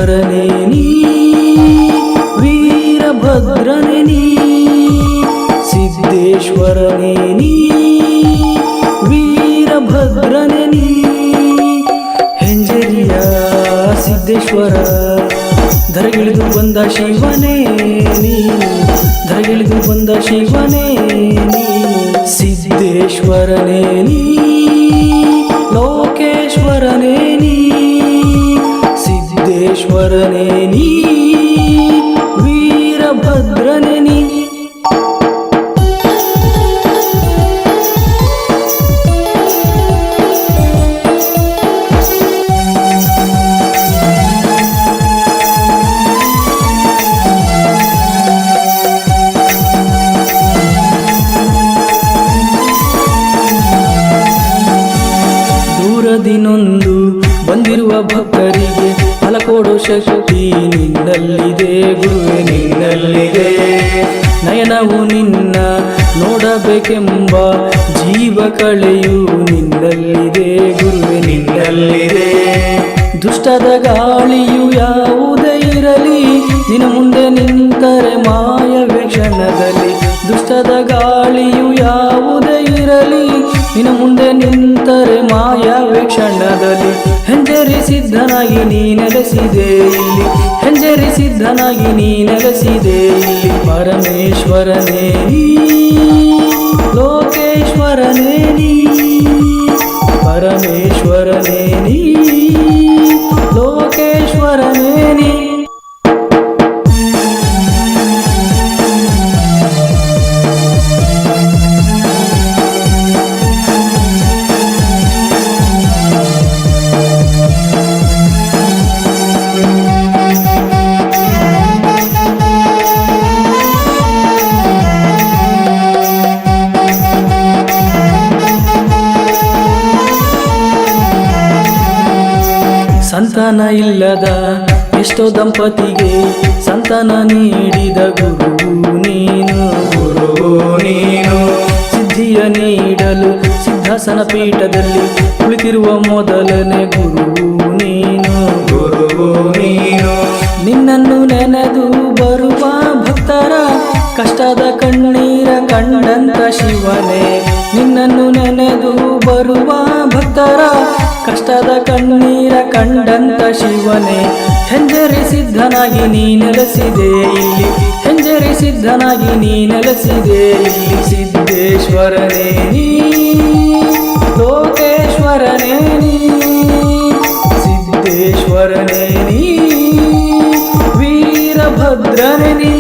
ಸಿದ್ದೇಶ್ವರನೇ ನೀ ವೀರಭದ್ರನೇ ನೀ ಸಿದ್ದೇಶ್ವರನೇ ನೀ ವೀರಭದ್ರನೇ ನೀ ಹೆಂಜರಿಯ ಸಿದ್ದೇಶ್ವರ ಧರೆಗಿಳಿದು ಬಂದ ಶಿವನೇ ನೀನು ಧರೆಗಿಳಿದು ಬಂದ ಶಿವನೇ ನೀನು ಸಿದ್ದೇಶ್ವರನೇ ನೀ ಲೋಕೇಶ್ವರನೇ ನೀ ಸಿದ್ದೇಶ್ವರನೇ ನೀ ವೀರಭದ್ರನೇ ನೀ ದೂರದಿನೊಂದು ಬಂದಿರುವ ಭಕ್ತರಿಗೆ ಫಲ ಕೊಡೋ ಶಕ್ತಿ ನಿನ್ನಲ್ಲಿದೆ ಗುರುವೆ ನಿನ್ನಲ್ಲಿದೆ ನಯನವು ನಿನ್ನ ನೋಡಬೇಕೆಂಬ ಜೀವ ಕಳೆಯು ನಿನ್ನಲ್ಲಿದೆ ಗುರುವೆ ನಿನ್ನಲ್ಲಿದೆ ದುಷ್ಟದ ಗಾಳಿಯು ಯಾವುದೇ ಇರಲಿ ನಿನ್ನ ಮುಂದೆ ನಿಂತರೆ ಮಾಯವೇ ಕ್ಷಣದಲ್ಲಿ ದುಷ್ಟದ ಗಾಳಿಯು ಯಾವುದೇ ಇರಲಿ ನಿನ್ನ ಮುಂದೆ ನಿಂತರೆ ಮಾಯವೇ ಕ್ಷಣದಲ್ಲಿ ಹೆಂಜರಿ ಸಿದ್ಧನಾಗಿ ನೀ ನೆಲೆಸಿದೆ ಇಲ್ಲಿ ಹೆಂಜರಿ ಸಿದ್ಧನಾಗಿ ನೀ ನೆಲೆಸಿದೆ ಇಲ್ಲಿ ಪರಮೇಶ್ವರನೇ ನೀ ಲೋಕೇಶ್ವರನೇ ನೀ ಪರಮೇಶ್ವರನೇ ನೀ ಲೋಕೇಶ್ವರನೇ ನೀ ಸಂತಾನ ಇಲ್ಲದ ಎಷ್ಟೋ ದಂಪತಿಗೆ ಸಂತಾನ ನೀಡಿದ ಗುರು ನೀನು ಸಿದ್ಧಿಯ ನೀಡಲು ಸಿದ್ಧಾಸನ ಪೀಠದಲ್ಲಿ ಕುಳಿತಿರುವ ಮೊದಲನೇ ಗುರು ನೀನು ನಿನ್ನನ್ನು ನೆನೆದು ಬರುವ ಭಕ್ತರ ಕಷ್ಟದ ಕಣ್ಣೀರ ಕಂಡಂತ ಶಿವನೇ ನಿನ್ನನ್ನು ನೆನೆದು ಬರುವ ಭಕ್ತರ ಕಷ್ಟದ ಕಣ್ಣೀರ ಕಂಡಂತ ಶಿವನೇ ಹೆಂಜರಿ ಸಿದ್ಧನಾಗಿ ನೀ ನೆಲೆಸಿದೆ ಇಲ್ಲಿ ಹೆಂಜರಿ ಸಿದ್ಧನಾಗಿ ನೀ ನೆಲೆಸಿದೆ ಇಲ್ಲಿ ಸಿದ್ದೇಶ್ವರನೇ ನೀ ಲೋಕೇಶ್ವರನೇ ನೀ ಸಿದ್ದೇಶ್ವರನೇ ನೀ ವೀರಭದ್ರನೇ ನೀ